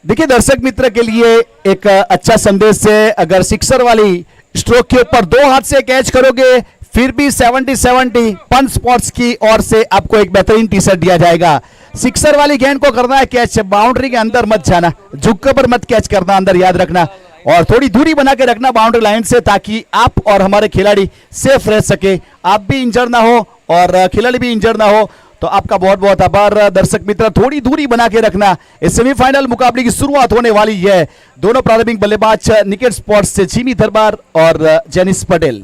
देखिए दर्शक मित्र के लिए एक अच्छा संदेश है, अगर सिक्सर वाली स्ट्रोक के ऊपर दो हाथ से कैच करोगे फिर भी 70-70 पंच स्पॉट्स की ओर से आपको एक बेहतरीन टी शर्ट दिया जाएगा। सिक्सर वाली गेंद को करना है कैच, बाउंड्री के अंदर मत जाना, झुक कर मत कैच करना, अंदर याद रखना और थोड़ी दूरी बना के रखना बाउंड्री लाइन से, ताकि आप और हमारे खिलाड़ी सेफ रह सके, आप भी इंजर ना हो और खिलाड़ी भी इंजर ना हो। तो आपका बहुत बहुत आभार दर्शक मित्र, थोड़ी दूरी बना के रखना। इस सेमीफाइनल मुकाबले की शुरुआत होने वाली है। दोनों प्रारंभिक बल्लेबाज निकेट स्पोर्ट्स से जिमी दरबार और जेनिस पटेल।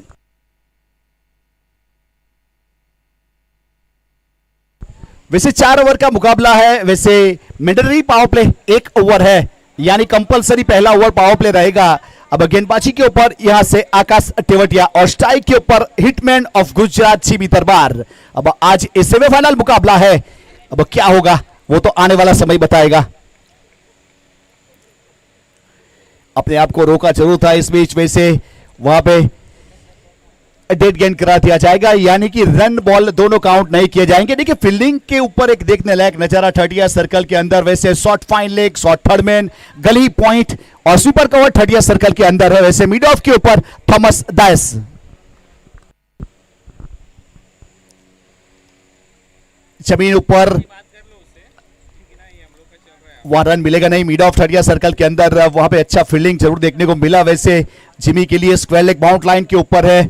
वैसे 4 ओवर का मुकाबला है, वैसे मैंडेटरी पावर प्ले 1 ओवर है, यानी कंपलसरी पहला ओवर पावर प्ले रहेगा। अब गेंदबाजी के ऊपर यहां से आकाश टेवटिया और स्ट्राइक के ऊपर हिटमैन ऑफ गुजरात जिमी दरबार। अब आज इस सेमीफाइनल मुकाबला है, अब क्या होगा वो तो आने वाला समय बताएगा। अपने आप को रोका जरूर था इस बीच में से, वहां पे डेड गेंद करा दिया जाएगा, यानी कि रन बॉल दोनों काउंट नहीं किए जाएंगे। देखिए फील्डिंग के ऊपर एक देखने लायक नजारा 30 सर्कल के अंदर, वैसे shot fine leg, shot third man, गली पॉइंट और सुपर कवर 30 सर्कल के अंदर है। वैसे मिड ऑफ के ऊपर थॉमस दायस, जमीन ऊपर वहां रन मिलेगा नहीं। मिड ऑफ 30 सर्कल के अंदर वहां पे अच्छा फील्डिंग जरूर देखने को मिला। वैसे जिमी के लिए स्क्वायर लेग बाउंड लाइन के ऊपर है।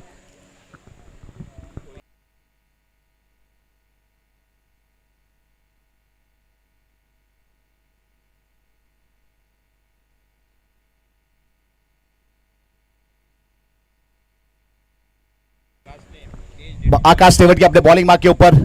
आकाश टेवटिया अपने बॉलिंग मार्क के ऊपर,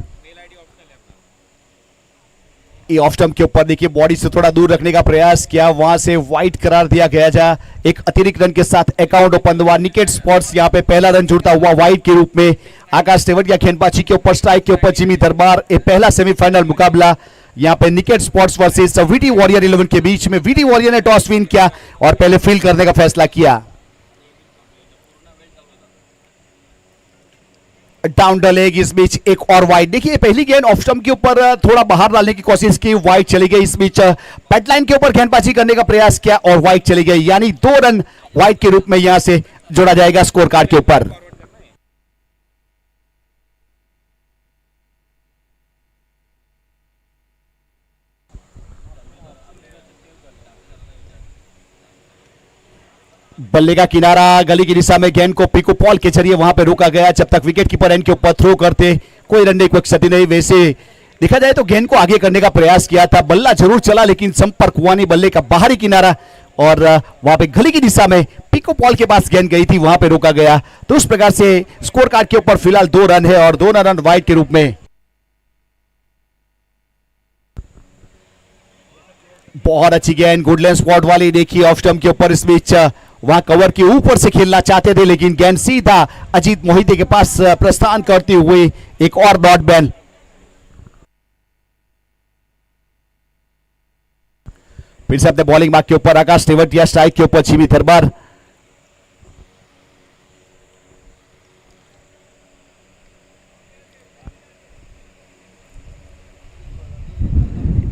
ये ऑफ स्टंप के ऊपर देखिए बॉडी से थोड़ा दूर रखने का प्रयास किया, वहां से वाइड करार दिया गया था। एक अतिरिक्त रन के साथ अकाउंट ओपन हुआ। निकेट स्पोर्ट्स यहां पे पहला रन जुड़ता हुआ वाइड के रूप में। आकाश टेवटिया गेंदबाजी के ऊपर, स्ट्राइक के ऊपर जिमी दरबार। ये पहला सेमीफाइनल मुकाबला यहां पे naked sports versus VT warrior 11 के बीच में। वीटी वॉरियर ने टॉस विन किया और पहले फील्ड करने का फैसला किया। डाउन द लेग, इस बीच एक और वाइड। देखिए पहली गेंद ऑफ स्टंप के ऊपर थोड़ा बाहर डालने की कोशिश की, वाइड चली गई। इस बीच पैटलाइन के ऊपर गेंदबाजी करने का प्रयास किया और वाइड चली गई, यानी 2 रन वाइड के रूप में यहां से जोड़ा जाएगा स्कोर कार्ड के ऊपर। बल्ले का किनारा, गली की दिशा में गेंद को पिको पॉल के जरिए वहां पे रोका गया, जब तक विकेट कीपर एंड के ऊपर थ्रो करते कोई रन नहीं, कोई क्षति नहीं। वैसे देखा जाए तो गेंद को आगे करने का प्रयास किया था, बल्ला जरूर चला लेकिन संपर्क हुआ नहीं बल्ले का बाहरी किनारा, और वहां पे गली की दिशा में पिको पॉल के पास गेंद गई थी, वहां पे रोका गया। तो उस प्रकार से स्कोर कार्ड के ऊपर फिलहाल 2 रन है और 2 रन वाइड के रूप में। बहुत अच्छी गेंद, गुडलैंड स्पॉट वाली, देखिए ऑफ स्टंप के ऊपर। इस बीच वहां कवर के ऊपर से खेलना चाहते थे लेकिन गेंद सीधा अजीत मोहिते के पास प्रस्थान करते हुए एक और डॉट बैन। फिर से अपने बॉलिंग मार्क के ऊपर आकाश टेवटिया, स्ट्राइक के ऊपर जिमी दरबार।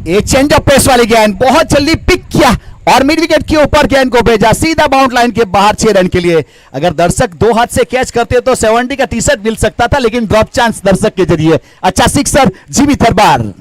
एक चेंज ऑफ पेस वाली गेंद बहुत जल्दी पिक किया और मिड विकेट के ऊपर गेंद को भेजा सीधा बाउंड लाइन के बाहर 6 रन के लिए। अगर दर्शक 2 हाथ से कैच करते तो 70 का टी शर्ट मिल सकता था, लेकिन ड्रॉप चांस दर्शक के जरिए। अच्छा सिक्सर जिमी दरबार।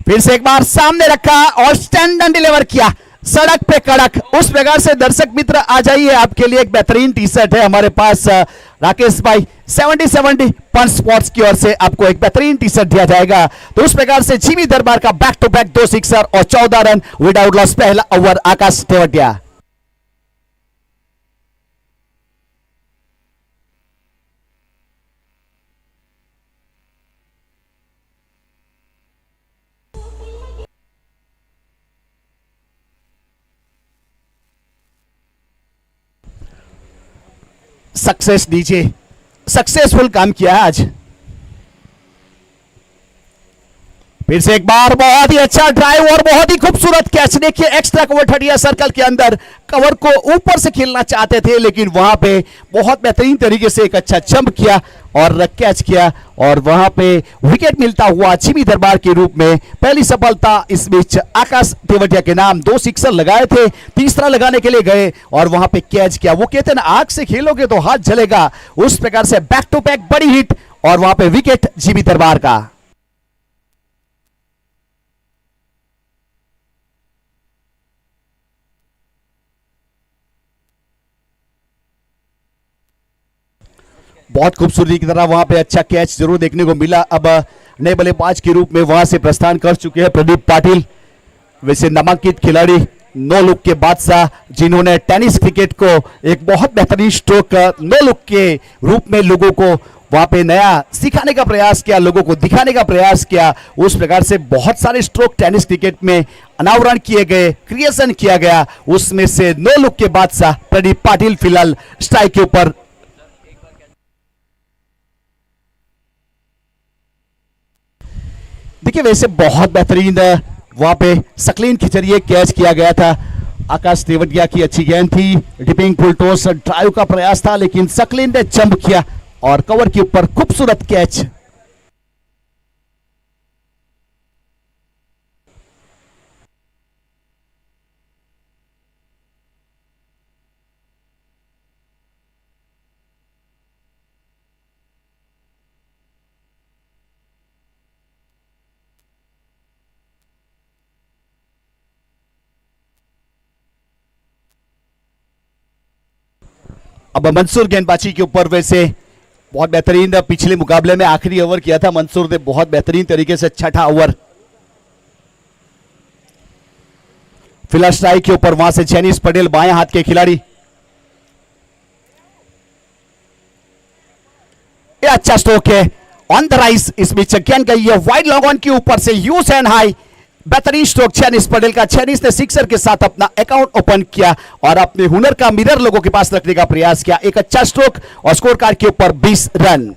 फिर से एक बार सामने रखा और स्टैंड एंड डिलीवर किया, सड़क पे कड़क। उस प्रकार से दर्शक मित्र आ जाइए, आपके लिए एक बेहतरीन टी शर्ट है हमारे पास। राकेश भाई 70-70 पंच स्पॉट्स की ओर से आपको एक बेहतरीन टी शर्ट दिया जाएगा। तो उस प्रकार से जिमी दरबार का बैक टू बैक 2 सिक्सर और 14 रन विदाउट लॉस पहला ओवर आकाश टेवटिया। सक्सेस दीजिए, सक्सेसफुल काम किया आज। फिर से एक बार बहुत ही अच्छा ड्राइव और बहुत ही खूबसूरत कैच। देखिए एक्स्ट्रा कवर 30 सर्कल के अंदर कवर को ऊपर से खेलना चाहते थे, लेकिन वहां पे बहुत बेहतरीन तरीके से एक अच्छा जंप किया और कैच किया और वहां पे विकेट मिलता हुआ जिमी दरबार के रूप में पहली सफलता इस बीच आकाश तेवतिया के नाम। 2 सिक्सर लगाए थे, तीसरा लगाने के लिए गए और वहां पे कैच किया। वो कहते हैं ना, आग से खेलोगे तो हाथ जलेगा, उस प्रकार से बैक टू बैक बड़ी हिट और वहां पे विकेट जिमी दरबार का। बहुत खूबसूरती की तरह वहां पे अच्छा कैच जरूर देखने को मिला। अब नए बल्लेबाज के रूप में वहां से प्रस्थान कर चुके हैं प्रदीप पाटिल, वैसे नामांकित खिलाड़ी, नो लुक के बादशाह, जिन्होंने टेनिस क्रिकेट को एक बहुत बेहतरीन स्ट्रोक नो लुक के रूप में लोगों को वहां पे नया सिखाने का प्रयास किया, लोगों को दिखाने का प्रयास किया। उस प्रकार से बहुत सारे स्ट्रोक टेनिस क्रिकेट में अनावरण किए गए, क्रिएशन किया गया, उसमें से नो लुक के बादशाह प्रदीप पाटिल फिलहाल स्ट्राइक के ऊपर। देखिए वैसे बहुत बेहतरीन वहां पे सकलीन के जरिए कैच किया गया था। आकाश तेवतिया की अच्छी गेंद थी, डिपिंग फुल टॉस ड्राइव का प्रयास था, लेकिन सकलीन ने जंप किया और कवर के ऊपर खूबसूरत कैच। अब मंसूर गेंदबाजी के ऊपर, वैसे बहुत बेहतरीन पिछले मुकाबले में आखिरी ओवर किया था मंसूर ने, बहुत बेहतरीन तरीके से छठा ओवर। फिलहाल स्ट्राइक के ऊपर वहां से जेनिस पटेल, बाएं हाथ के खिलाड़ी। ये अच्छा स्ट्रोक है ऑन द राइज, इस बीच गेंद गई है वाइड लॉन्ग ऑन के ऊपर से, यूज एंड हाई, बेहतरीन स्ट्रोक जेनिस पटेल का। जेनिस ने सिक्सर के साथ अपना अकाउंट ओपन किया और अपने हुनर का मिरर लोगों के पास रखने का प्रयास किया। एक अच्छा स्ट्रोक और स्कोर कार्ड के ऊपर 20 रन।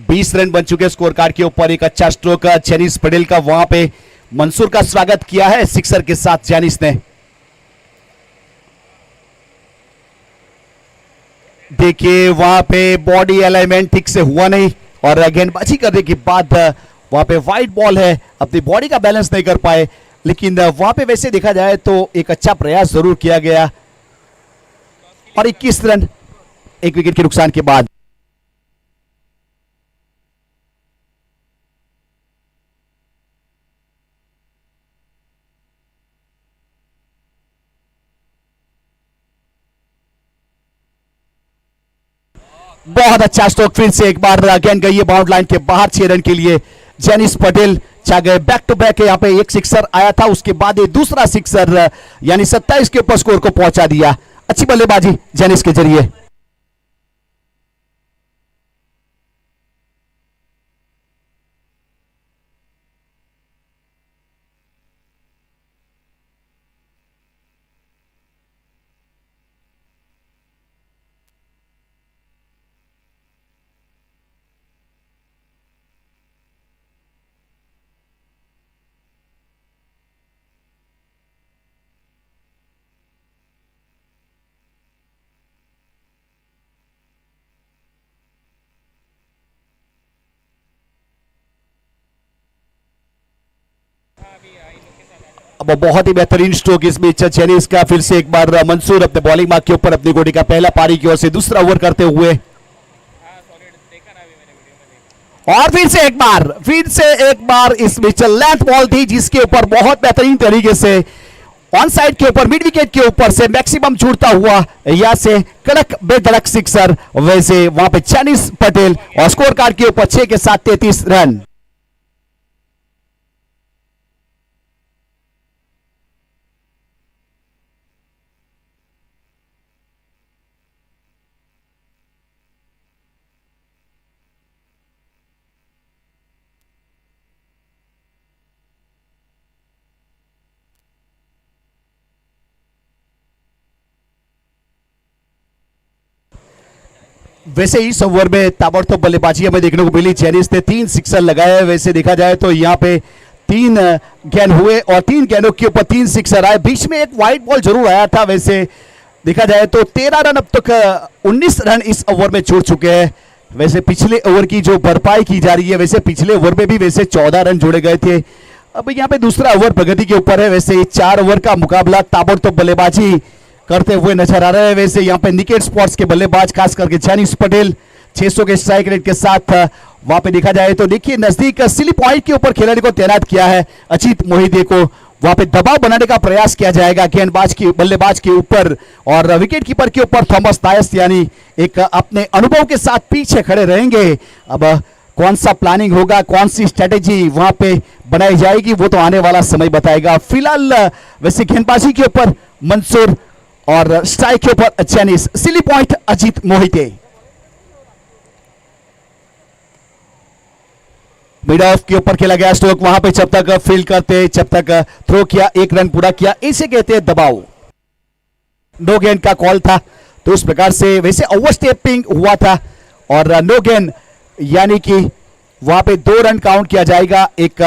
बीस रन बन चुके स्कोर कार्ड के ऊपर। एक अच्छा स्ट्रोक जेनिस पटेल का, वहां पे मंसूर का स्वागत किया है सिक्सर के साथ जेनिस ने। देखिए वहां पे बॉडी अलाइनमेंट ठीक से हुआ नहीं और गेंदबाजी करने के बाद वहां पे वाइड बॉल है, अपनी बॉडी का बैलेंस नहीं कर पाए, लेकिन वहां पे वैसे देखा जाए तो एक अच्छा प्रयास जरूर किया गया और 21 रन एक विकेट के नुकसान के बाद। बहुत अच्छा स्ट्रोक, फिर से एक बार गेंद गई है बाउंड लाइन के बाहर 6 रन के लिए। जेनिस पटेल चाह गए बैक टू बैक, यहां पे एक सिक्सर आया था, उसके बाद ये दूसरा सिक्सर यानी 27 के ऊपर स्कोर को पहुंचा दिया। अच्छी बल्लेबाजी जेनिस के जरिए। अब बहुत ही बेहतरीन स्ट्रोक इस बीच जेनिस का। फिर से एक बार मंसूर अपने बॉलिंग मार्क के ऊपर अपनी गोटी का पहला पारी की ओर से दूसरा ओवर करते हुए। और फिर से एक बार इस बीच लेंथ बॉल थी जिसके ऊपर बहुत बेहतरीन तरीके से ऑन साइड के ऊपर मिड विकेट के ऊपर से मैक्सिमम छूटता हुआ यहां से कड़क बेधड़क सिक्सर। वैसे वहां पे चाइनीस पटेल और स्कोर कार्ड के ऊपर 6 के साथ 33 रन। वैसे इस ओवर में ताबड़तोड़ बल्लेबाजी हमें देखने को मिली। चेरिस ने 3 सिक्सर लगाए। वैसे देखा जाए तो यहाँ पे 3 गेंद हुए और 3 गेंदों के ऊपर 3 सिक्सर आए। बीच में एक वाइड बॉल जरूर आया था। वैसे देखा जाए तो 13 रन अब तक 19 रन इस ओवर में छूट चुके हैं। वैसे पिछले ओवर की जो भरपाई की जा रही है, वैसे पिछले ओवर में भी वैसे 14 रन जोड़े गए थे। अब यहाँ पे दूसरा ओवर प्रगति के ऊपर है। वैसे 4 ओवर का मुकाबला ताबड़तोड़ बल्लेबाजी करते हुए नजर आ रहे हैं। वैसे यहाँ पे निकेट स्पोर्ट्स के बल्लेबाज खास करके चाइनीस पटेल 600 के स्ट्राइक रेट के साथ वहां पे देखा जाए तो देखिए नजदीक सिली पॉइंट के ऊपर खिलाड़ी को तैनात किया है अजीत मोहिते को। वहां पे दबाव बनाने का प्रयास किया जाएगा गेंदबाज की बल्लेबाज के ऊपर और विकेट कीपर के ऊपर थॉमस दायस यानी एक अपने अनुभव के साथ पीछे खड़े रहेंगे। अब कौन सा प्लानिंग होगा, कौन सी स्ट्रेटेजी वहां पे बनाई जाएगी, वो तो आने वाला समय बताएगा। फिलहाल वैसे गेंदबाजी के ऊपर मंसूर और स्ट्राइक के ऊपर Chinese, silly point Ajit Mohite. Mid of के ऊपर खेला गया स्ट्रोक। वहां पे जब तक फील्ड करते, जब तक थ्रो किया, 1 रन पूरा किया, इसे कहते हैं दबाव। नो गेंद का कॉल था तो उस प्रकार से वैसे ओवरस्टेपिंग हुआ था और नो गेंद यानी कि वहां पे 2 रन काउंट किया जाएगा। एक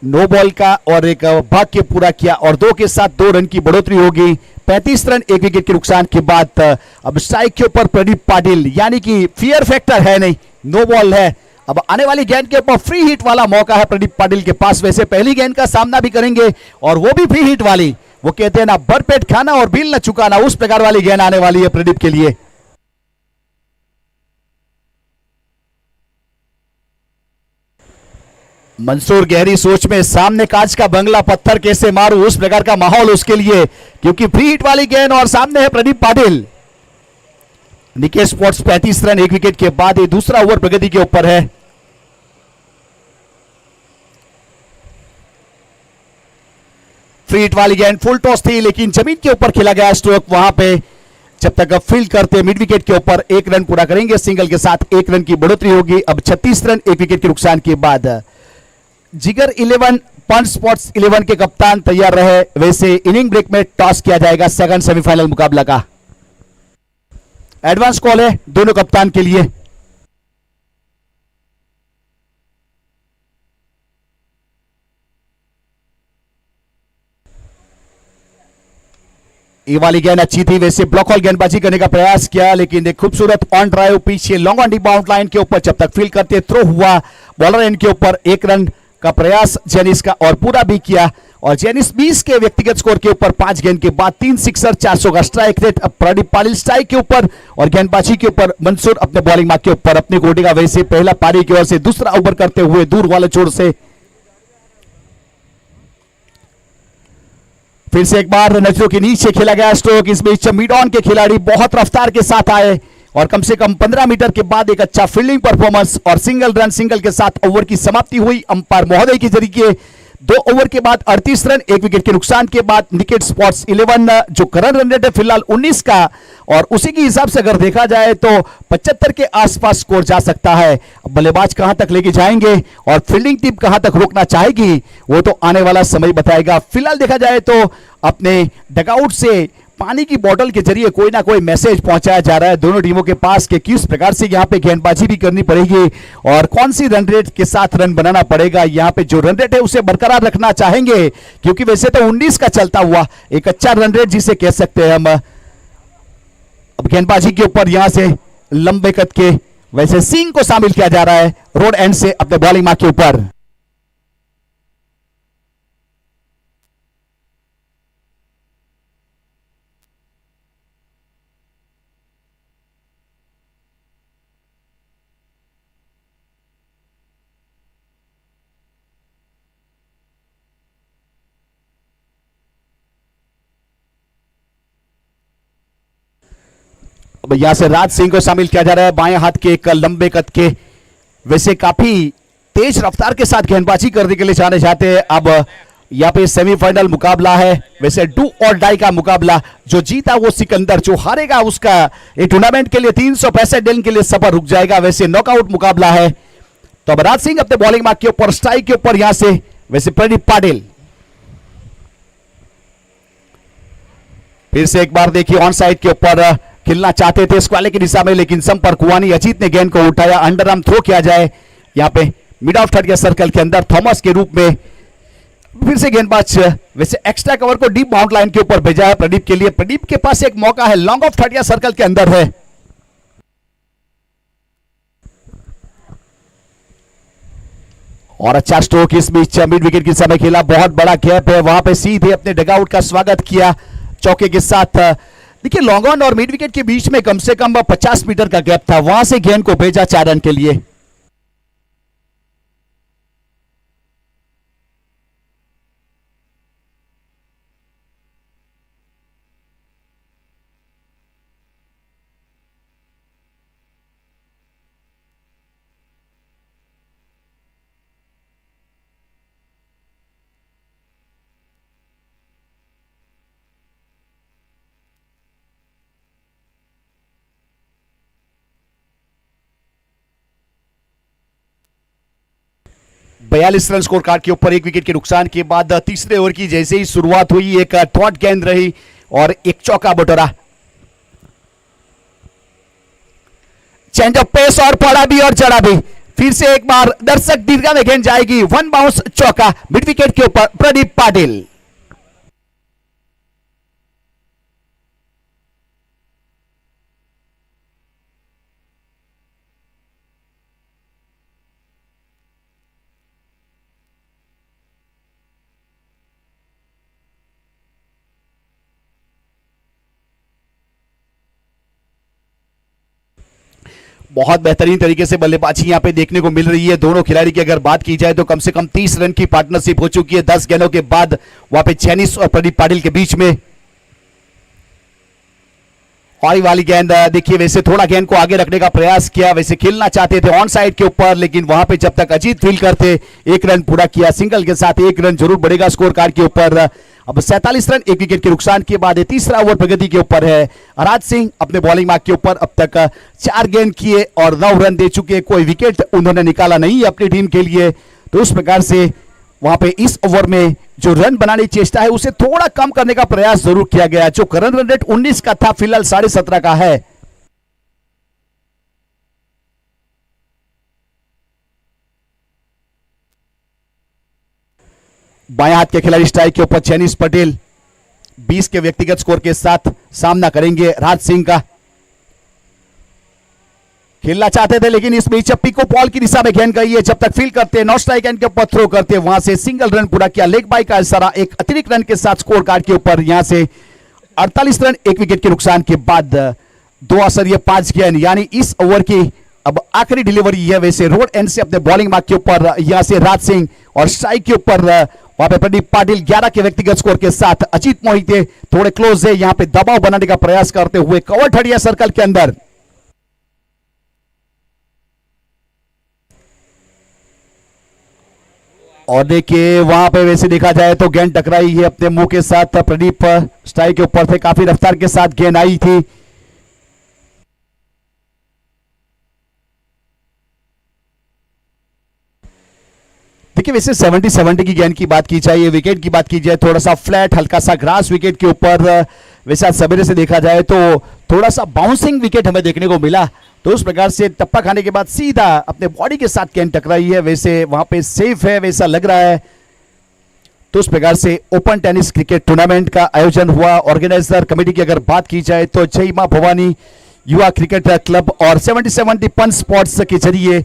नो बॉल का और एक भाग के पूरा किया और 2 के साथ 2 रन की बढ़ोतरी होगी। 35 रन 1 विकेट के नुकसान के बाद अब स्ट्राइक के ऊपर प्रदीप पाटिल यानी कि फियर फैक्टर है नहीं, नो बॉल है। अब आने वाली गेंद के ऊपर फ्री हिट वाला मौका है प्रदीप पाटिल के पास। वैसे पहली गेंद का सामना भी करेंगे और वो भी फ्री हिट वाली, वो कहते हैं ना भरपेट खाना और बिल न चुकाना, उस प्रकार वाली गेंद आने वाली है प्रदीप के लिए। मंसूर गहरी सोच में, सामने कांच का बंगला, पत्थर कैसे मारूं, उस प्रकार का माहौल उसके लिए, क्योंकि फ्री हिट वाली गेंद और सामने है Pradeep Patil. Nikesh sports 35 run 1 wicket के बाद ये दूसरा ओवर प्रगति के ऊपर है। फ्री हिट वाली गेंद फुल टॉस थी लेकिन जमीन के ऊपर खेला गया स्ट्रोक। वहां पे जब तक फील्ड करते मिड विकेट के ऊपर 1 रन पूरा करेंगे, सिंगल के साथ 1 रन की बढ़ोतरी होगी। अब 36 रन 1 विकेट के नुकसान के बाद जिगर 11 पंच स्पोर्ट्स 11 के कप्तान तैयार रहे। वैसे इनिंग ब्रेक में टॉस किया जाएगा सेकंड सेमीफाइनल मुकाबला का। एडवांस कॉल है दोनों कप्तान के लिए। ये वाली गेंद अच्छी थी। वैसे ब्लॉक हॉल गेंदबाजी करने का प्रयास किया लेकिन एक खूबसूरत ऑन ड्राइव पीछे long on D bound line के ऊपर जब तक फील्ड करते थ्रो हुआ बॉलर एंड के ऊपर 1 रन का प्रयास जेनिस का और पूरा भी किया और जेनिस 20 के व्यक्तिगत स्कोर के ऊपर 5 गेंद के बाद 3 सिक्सर 400 का स्ट्राइक रेट। अब प्रदीप पाटिल स्ट्राइक के ऊपर और गेंदबाजी के ऊपर मंसूर अपने बॉलिंग मार्क के ऊपर अपने कोटे का। वैसे पहला पारी की ओर से दूसरा ओवर करते हुए दूर वाले छोर से फिर से एक बार नजरों के नीचे खेला गया स्ट्रोक। इस बीच मिड ऑन के खिलाड़ी बहुत रफ्तार के साथ आए और कम से कम 15 मीटर के बाद एक अच्छा फील्डिंग परफॉर्मेंस और सिंगल रन, सिंगल के साथ ओवर की समाप्ति हुई अंपायर महोदय के जरिए। 2 ओवर के बाद 38 रन 1 विकेट के नुकसान के बाद निकेट स्पोर्ट्स 11 जो करंट रन रेट है फिलहाल 19 का और उसी के हिसाब से अगर देखा जाए तो 75 के आसपास स्कोर जा सकता है। बल्लेबाज कहां तक लेके जाएंगे और फील्डिंग टीम कहां तक रोकना चाहेगी वो तो आने वाला समय बताएगा। फिलहाल देखा जाए तो अपने डगआउट से पानी की बोतल के जरिए कोई ना कोई मैसेज पहुंचाया जा रहा है दोनों टीमों के पास कि किस प्रकार से यहां पे गेंदबाजी भी करनी पड़ेगी और कौन सी रन रेट के साथ रन बनाना पड़ेगा। यहां पे जो रन रेट है उसे बरकरार रखना चाहेंगे क्योंकि वैसे तो 19 का चलता हुआ एक अच्छा रन रेट जिसे कह सकते हैं हम। अब गेंदबाजी के ऊपर यहां से लंबे कद के वैसे सिंह को शामिल किया जा रहा है रोड एंड से अपने बॉलिंग मार्क के ऊपर। अब यहां से राज सिंह को शामिल किया जा रहा है, बाएं हाथ के एक लंबे कद के, वैसे काफी तेज रफ्तार के साथ गेंदबाजी करने के लिए जाने जाते हैं। अब यहाँ पे सेमीफाइनल मुकाबला है, वैसे डू और डाई का मुकाबला। जो जीता वो सिकंदर, जो हारेगा उसका ये टूर्नामेंट के लिए 365 दिन के लिए सफर रुक जाएगा। वैसे नॉकआउट मुकाबला है। तो अब राज सिंह अपने बॉलिंग मार्क के ऊपर, स्ट्राइक के ऊपर यहां से वैसे प्रदीप पाटिल फिर से एक बार देखिए ऑन साइड के ऊपर खेलना चाहते थे स्क्वाले की दिशा में, लेकिन संपर्क हुआ नहीं। अजीत ने गेंद को उठाया, अंडर आर्म थ्रो किया जाए यहां पे मिड ऑफ थर्ड के सर्कल के अंदर थॉमस के रूप में। फिर से गेंदबाज वैसे एक्स्ट्रा कवर को डीप बाउंड लाइन के ऊपर भेजा है प्रदीप के लिए। प्रदीप के पास एक मौका है, लॉन्ग ऑफ थर्ड या सर्कल के अंदर है। और अच्छा स्ट्रोक इस बीच मिड विकेट के समय खेला, बहुत बड़ा गैप है, वहां पे सीधे अपने डगआउट का स्वागत किया चौके के साथ। देखिए लॉन्ग ऑन और मिड विकेट के बीच में कम से कम 50 मीटर का गैप था, वहां से गेंद को भेजा 4 रन के लिए। बयालीस रन स्कोर कार्ड के ऊपर, 1 विकेट के नुकसान के बाद तीसरे ओवर की जैसे ही शुरुआत हुई, एक डॉट गेंद रही और एक चौका बटोरा। चेंज ऑफ पेस और पड़ा भी और चढ़ा भी। फिर से एक बार दर्शक दीर्घा में गेंद जाएगी, 1 बाउंस चौका मिड विकेट के ऊपर प्रदीप पाटिल। बहुत बेहतरीन तरीके से बल्लेबाजी यहां पे देखने को मिल रही है दोनों खिलाड़ी की। अगर बात की जाए तो कम से कम 30 रन की पार्टनरशिप हो चुकी है 10 गेंदों के बाद, वहां पे चैनिस और प्रदीप पाटिल के बीच में। और वाली गेंद देखिए, वैसे थोड़ा गेंद को आगे रखने का प्रयास किया, वैसे खेलना चाहते थे ऑन साइड के ऊपर, लेकिन वहां पे जब तक अजीत फील करते 1 रन पूरा किया, सिंगल के साथ 1 रन जरूर बढ़ेगा स्कोर कार्ड के ऊपर। अब 47 रन 1 विकेट के नुकसान के बाद तीसरा ओवर प्रगति के ऊपर है। राज सिंह अपने बॉलिंग मार्क के ऊपर अब तक 4 गेंद किए और 9 रन दे चुके, कोई विकेट उन्होंने निकाला नहीं अपनी टीम के लिए। तो उस प्रकार से वहां पे इस ओवर में जो रन बनाने की चेष्टा है उसे थोड़ा कम करने का प्रयास जरूर किया गया। जो करंट रन रेट 19 का था, फिलहाल 17.5 का है। बाएं हाथ के खिलाड़ी स्ट्राइक के ऊपर चैनिस पटेल 20 के व्यक्तिगत स्कोर के साथ सामना करेंगे राज सिंह का। खेलना चाहते थे लेकिन इस बीच पिको बॉल की दिशा में गेंद गई है, जब तक फील करते नॉट स्ट्राइक एंड के ऊपर थ्रो करते, वहां से सिंगल रन पूरा किया। लेग बाई का इशारा एक अतिरिक्त रन के साथ स्कोर कार्ड के ऊपर यहां से 48 रन 1 विकेट के नुकसान के बाद 2 असरिये 5 गेंद, यानी इस ओवर की अब आखिरी डिलीवरी है। वैसे रोड एंड से अपने बॉलिंग मार्क के ऊपर यहां से राज सिंह और स्ट्राइक के ऊपर वहां पे प्रदीप पाटिल 11 के व्यक्तिगत स्कोर के साथ। अजीत मोहिते थोड़े क्लोज है, यहां पे दबाव बनाने का प्रयास करते हुए कवर ठड़िया सर्कल के अंदर। और देखिए वहां पे वैसे देखा जाए तो गेंद टकराई है अपने मुंह के साथ। प्रदीप स्ट्राइक के ऊपर थे, काफी रफ्तार के साथ गेंद आई थी। देखिए वैसे 70 की गेंद की बात की जाए, विकेट की बात की जाए, थोड़ा सा फ्लैट हल्का सा ग्रास विकेट के ऊपर, वैसे आज सवेरे से देखा जाए तो थोड़ा सा बाउंसिंग विकेट हमें देखने को मिला। तो उस प्रकार से टप्पा खाने के बाद सीधा अपने बॉडी के साथ गेंद टकराई है, वैसे वहां पे सेफ है वैसा लग रहा है। तो उस प्रकार से ओपन टेनिस क्रिकेट टूर्नामेंट का आयोजन हुआ। ऑर्गेनाइजर कमेटी की अगर बात की जाए तो जय मां भवानी युवा क्रिकेट क्लब और 77 पंच स्पोर्ट्स के जरिए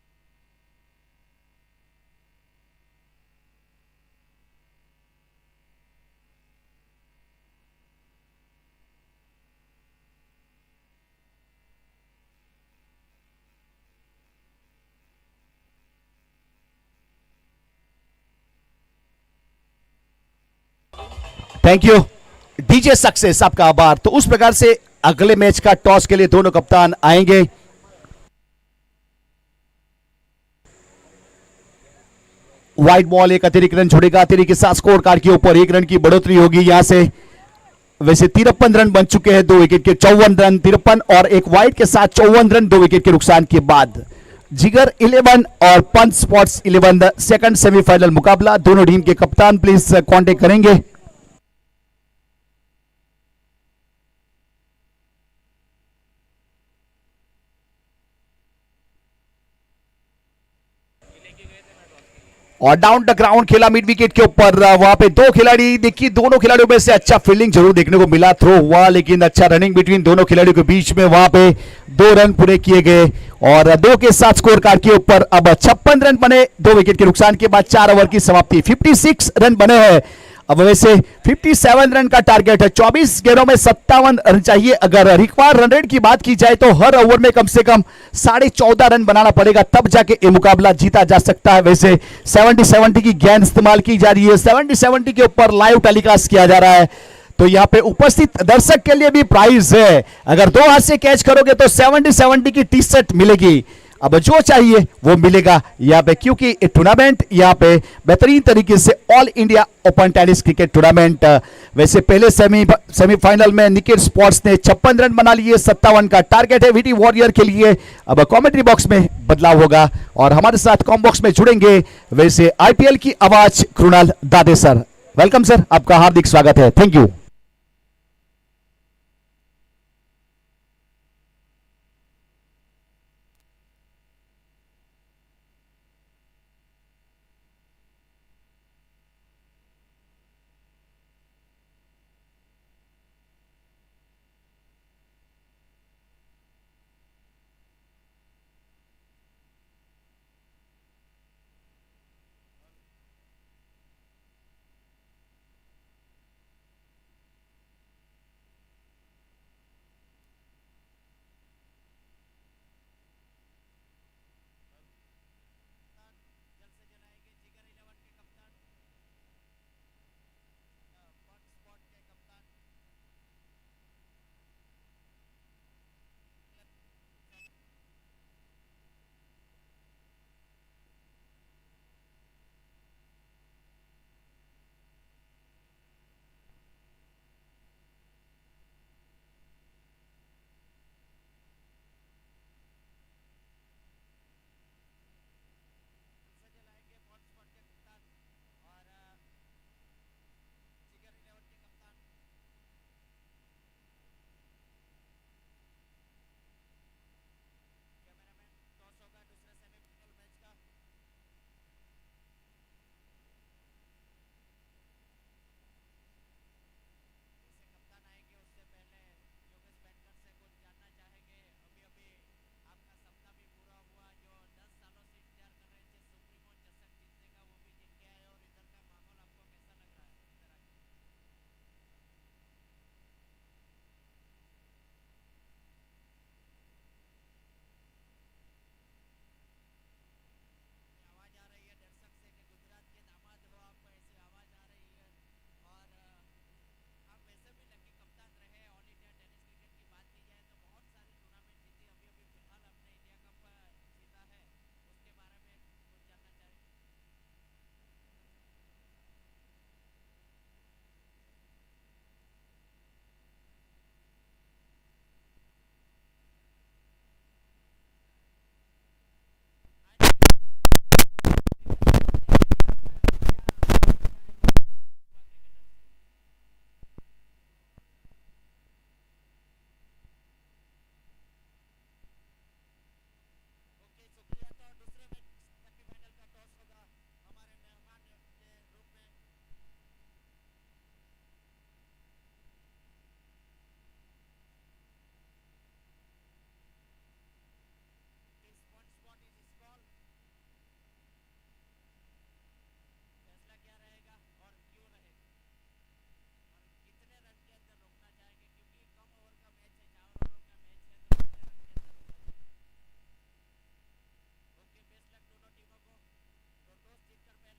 थैंक यू डीजे सक्सेस, आपका आभार। तो उस प्रकार से अगले मैच का टॉस के लिए दोनों कप्तान आएंगे। व्हाइट बॉल एक अतिरिक्त रन छोड़ेगा, अतिरिक्त के साथ स्कोर कार्ड के ऊपर 1 रन की बढ़ोतरी होगी यहां से। वैसे 53 रन बन चुके हैं, 2 विकेट के 54 रन, 53 और एक वाइड के साथ 54 रन 2 विकेट के नुकसान के बाद। जिगर 11 और पंच स्पॉट्स 11 सेकंड सेमीफाइनल मुकाबला। दोनों टीम के कप्तान प्लीज कांटेक्ट करेंगे। और डाउन द ग्राउंड खेला मिड विकेट के ऊपर। वहां पे दो खिलाड़ी, देखिए दोनों खिलाड़ियों में से अच्छा फील्डिंग जरूर देखने को मिला, थ्रो हुआ लेकिन अच्छा रनिंग बिटवीन दोनों खिलाड़ियों के बीच में। वहां पे 2 रन पूरे किए गए और 2 के साथ स्कोर कार्ड के ऊपर अब 56 रन बने 2 विकेट के नुकसान के बाद। 4 ओवर की समाप्ति, 56 रन बने हैं। अब वैसे 57 रन का टारगेट है, 24 गेंदों में 57 रन चाहिए। अगर रिक्वायर्ड रन रेट की बात की जाए तो हर ओवर में कम से कम 14.5 रन बनाना पड़ेगा, तब जाके ये मुकाबला जीता जा सकता है। वैसे 70-70 की गेंद इस्तेमाल की जा रही है, 70-70 के ऊपर लाइव टेलीकास्ट किया जा रहा है। तो यहाँ पे उपस्थित दर्शक के लिए भी प्राइज है, अगर 2 हाथ से कैच करोगे तो 70-70 की टी शर्ट मिलेगी। अब जो चाहिए वो मिलेगा यहाँ पे, क्योंकि टूर्नामेंट यहाँ पे बेहतरीन तरीके से all India open tennis cricket tournament. वैसे पहले सेमीफाइनल में निकेट स्पोर्ट्स ने 56 रन बना लिए, 57 का टारगेट है वीटी वॉरियर के लिए। अब कमेंट्री बॉक्स में बदलाव होगा और हमारे साथ कॉम बॉक्स में जुड़ेंगे वैसे आईपीएल की आवाज कृणाल दादे सर। वेलकम सर, आपका हार्दिक स्वागत है। Thank you.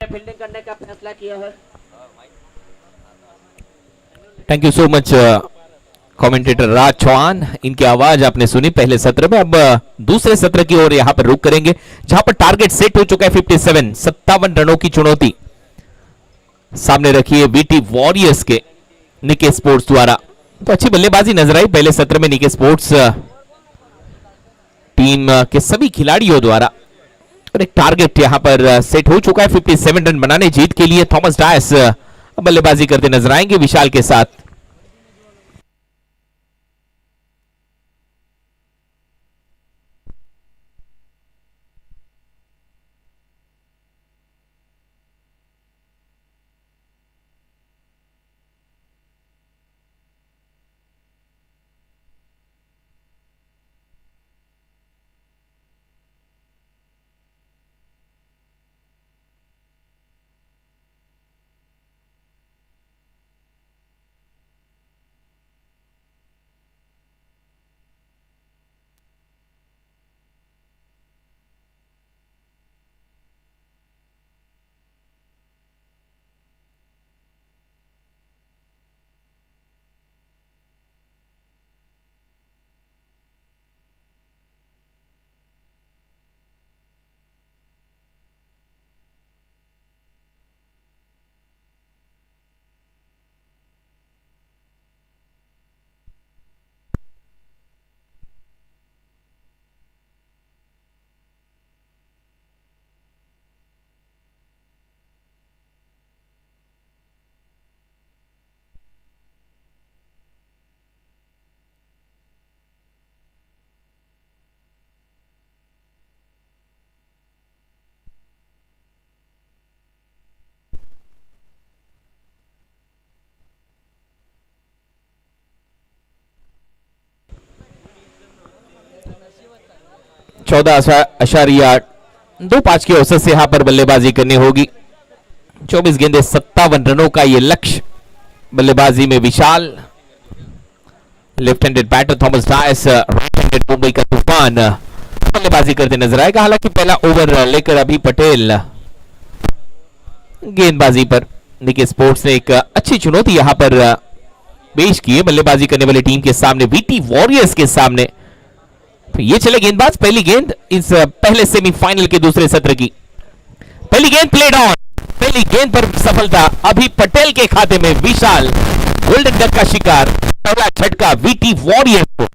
फील्डिंग करने का फैसला किया है। Thank you so much commentator Raj Chauhan. इनकी आवाज आपने सुनी पहले सत्र में। अब दूसरे सत्र की ओर यहां पर रुक करेंगे, जहां पर टारगेट सेट हो चुका है 57 57 रनों की चुनौती सामने रखी है वीटी वॉरियर्स के निके स्पोर्ट्स द्वारा। तो अच्छी बल्लेबाजी नजर आई पहले सत्र में निके स्पोर्ट्स टीम के सभी खिलाड़ियों द्वारा, और एक टारगेट यहां पर सेट हो चुका है 57 रन बनाने जीत के लिए। थॉमस डायस बल्लेबाजी करते नजर आएंगे विशाल के साथ। चौदह अशारिया 2-5 के औसत से यहां पर बल्लेबाजी करनी होगी। 24 गेंदे 57 रनों का यह लक्ष्य। बल्लेबाजी में Vishal, left handed batter Thomas Dias, right handed Mumbai का तूफान बल्लेबाजी करते नजर आएगा। हालांकि पहला ओवर लेकर अभी पटेल गेंदबाजी पर। निके स्पोर्ट्स ने एक अच्छी चुनौती यहां पर पेश की है बल्लेबाजी करने वाली टीम के सामने, वीटी वॉरियर्स के सामने। तो ये चले गेंदबाज, पहली गेंद इस पहले सेमीफाइनल के दूसरे सत्र की। पहली गेंद प्लेड ऑन, पहली गेंद पर सफलता अभी पटेल के खाते में। विशाल गोल्डन डक का शिकार, पहला झटका वीटी वॉरियर्स को।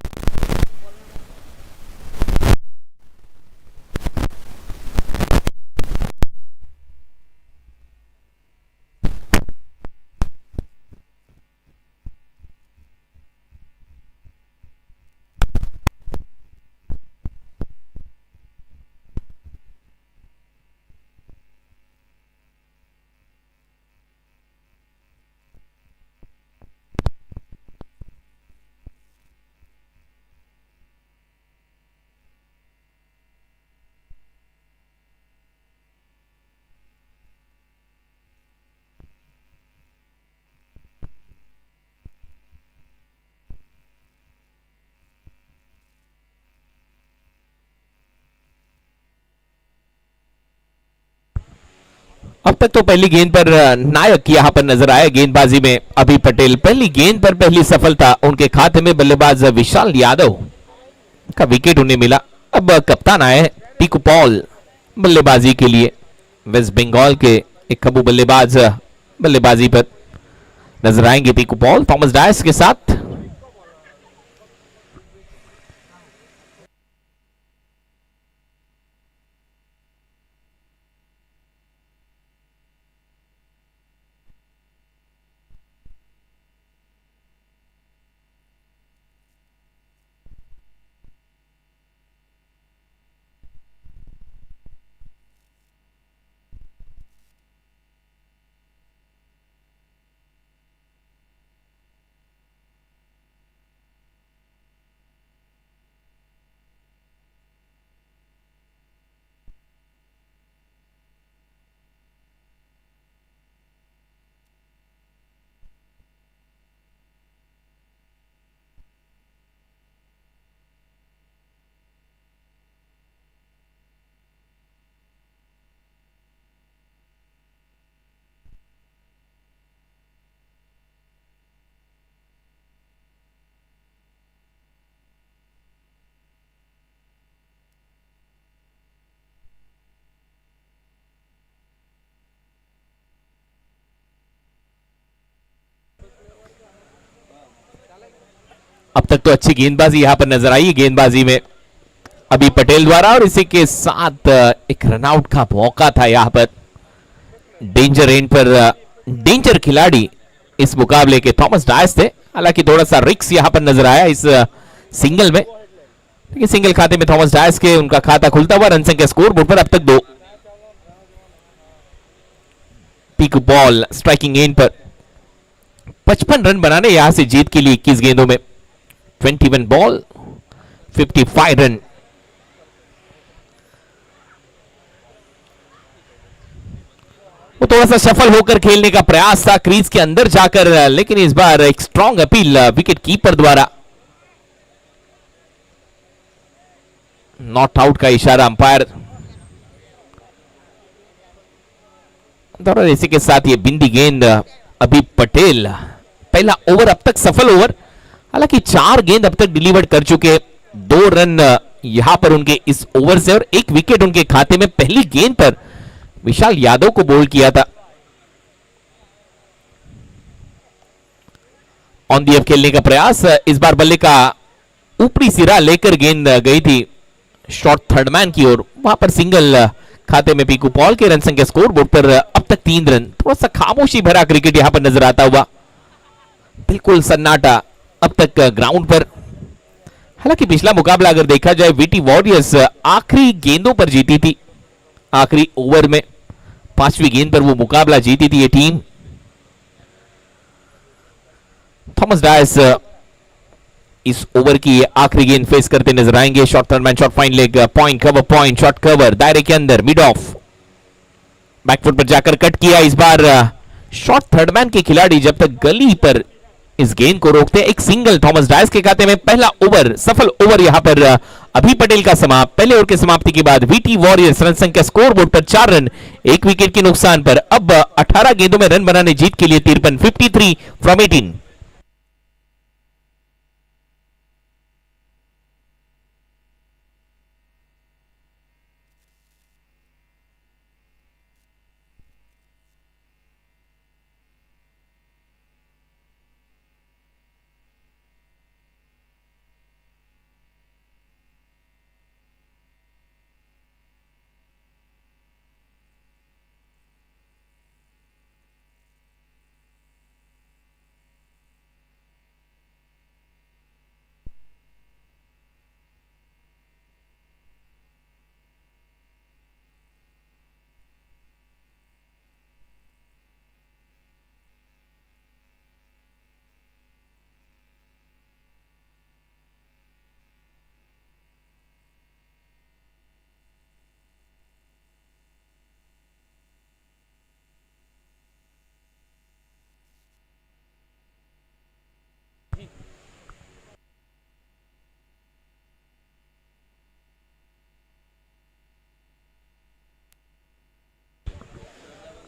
अब तक तो पहली गेंद पर नायक यहां पर नजर आया गेंदबाजी में अभी पटेल। पहली गेंद पर पहली सफलता उनके खाते में। बल्लेबाज विशाल यादव का विकेट उन्हें मिला। अब कप्तान आए पीकू पॉल बल्लेबाजी के लिए। वेस्ट बंगाल के एक खबू बल्लेबाज बल्लेबाजी पर नजर आएंगे पीकू पॉल थॉमस डायस के साथ। अब तक तो अच्छी गेंदबाजी यहां पर नजर आई है गेंदबाजी में अभी पटेल द्वारा, और इसी के साथ एक रनआउट का मौका था यहां पर। डेंजर एंड पर डेंजर खिलाड़ी इस मुकाबले के थॉमस डायस थे, हालांकि थोड़ा सा रिक्स यहां पर नजर आया इस सिंगल में, लेकिन सिंगल खाते में थॉमस डायस के उनका खाता खुलता हुआ। रन संख्या स्कोर बोर्ड पर अब तक 2। पीकू बॉल स्ट्राइकिंग एंड पर 55 रन बनाने यहां से जीत के लिए 21 गेंदों में 21 बॉल 55 रन। वो थोड़ा सा सफल होकर खेलने का प्रयास था क्रीज के अंदर जाकर, लेकिन इस बार एक स्ट्रॉन्ग अपील विकेट कीपर द्वारा। नॉट आउट का इशारा अंपायर द्वारा। इसी के साथ ये बिंदी गेंद अभी पटेल, पहला ओवर अब तक सफल ओवर, हालांकि 4 गेंद अब तक डिलीवर कर चुके, 2 रन यहां पर उनके इस ओवर से और 1 विकेट उनके खाते में। पहली गेंद पर विशाल यादव को बोल्ड किया था। ऑन दी अब खेलने का प्रयास, इस बार बल्ले का ऊपरी सिरा लेकर गेंद गई थी शॉर्ट थर्ड मैन की ओर, वहां पर सिंगल खाते में पीकू पॉल के। रन संख्या स्कोर बोर्ड पर अब तक 3 रन। थोड़ा सा खामोशी भरा क्रिकेट यहां पर नजर आता हुआ, बिल्कुल सन्नाटा अब तक ग्राउंड पर। हालांकि पिछला मुकाबला अगर देखा जाए, वीटी वॉरियर्स आखिरी गेंदों पर जीती थी, आखिरी ओवर में 5वीं गेंद पर वो मुकाबला जीती थी ये टीम। थॉमस डायस इस ओवर की आखिरी गेंद फेस करते नजर आएंगे। Short third man, short fine leg, point cover, point short cover, दायरे के अंदर, मिड ऑफ, बैकफुट पर जाकर कट किया। इस बार शॉर्ट थर्ड मैन के खिलाड़ी जब तक गली पर इस गेंद को रोकते, एक सिंगल थॉमस डायस के खाते में। पहला ओवर सफल ओवर यहां पर अभी पटेल का समाप्त। पहले ओवर की समाप्ति के बाद वीटी वॉरियर्स रन संख्या स्कोर बोर्ड पर 4 रन, 1 विकेट के नुकसान पर अब 18 गेंदों में रन बनाने जीत के लिए 53, 53 फ्रॉम 18।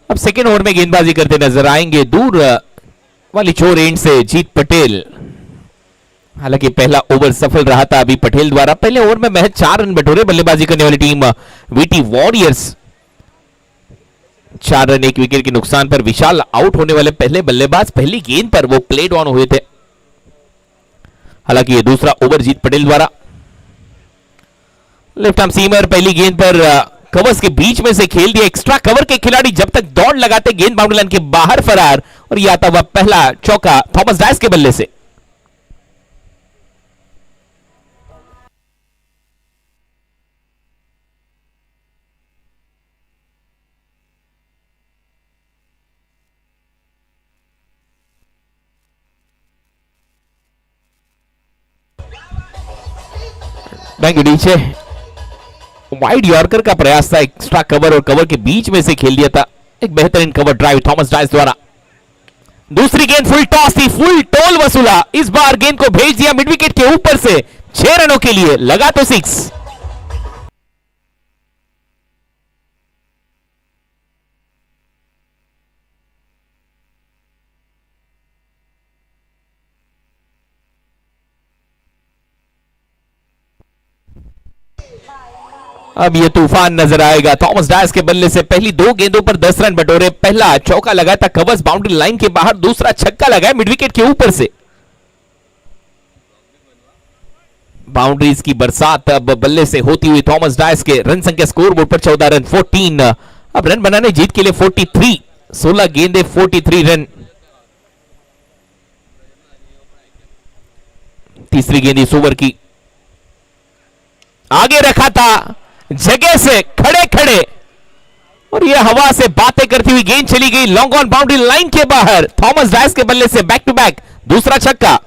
अब सेकेंड ओवर में गेंदबाजी करते नजर आएंगे दूर वाली छोर एंड से जीत पटेल। हालांकि पहला ओवर सफल रहा था अभी पटेल द्वारा। पहले ओवर में महज 4 रन बटोरे बल्लेबाजी करने वाली team VT warriors. 4 run 1 wicket के नुकसान पर विशाल आउट होने वाले पहले बल्लेबाज। पहली गेंद पर वो प्लेड ऑन हुए थे। हालांकि ये दूसरा ओवर जीत पटेल द्वारा। लेफ्ट आर्म सीमर पहली गेंद पर कवर्स के बीच में से खेल दिया। एक्स्ट्रा कवर के खिलाड़ी जब तक दौड़ लगाते गेंद बाउंड्री लाइन के बाहर फरार, और यह आता हुआ पहला चौका थॉमस डायस के बल्ले से। नीचे वाइड यॉर्कर का प्रयास था, एक्स्ट्रा कवर और कवर के बीच में से खेल दिया था। एक बेहतरीन कवर ड्राइव थॉमस डायस द्वारा। दूसरी गेंद फुल टॉस थी, फुल टोल वसूला। इस बार गेंद को भेज दिया मिड विकेट के ऊपर से 6 रनों के लिए, लगा तो 6। अब ये तूफान नजर आएगा। थॉमस डायस के बल्ले से पहली 2 गेंदों पर 10 रन बटोरे। पहला चौका लगाया था कवर्स बाउंड्री लाइन के बाहर, दूसरा छक्का लगाया मिड विकेट के ऊपर से। बाउंड्रीज की बरसात अब बल्ले से होती हुई थॉमस डायस के रन संख्या स्कोर बोर्ड पर 14 रन 14। अब रन बनाने जीत के लिए 43, 16 गेंदे 43 रन। तीसरी गेंद इस ओवर की आगे रखा था जगह से खड़े खड़े, और यह हवा से बातें करती हुई गेंद चली गई लॉन्ग ऑन बाउंड्री लाइन के बाहर। थॉमस डायस के बल्ले से बैक टू बैक दूसरा छक्का।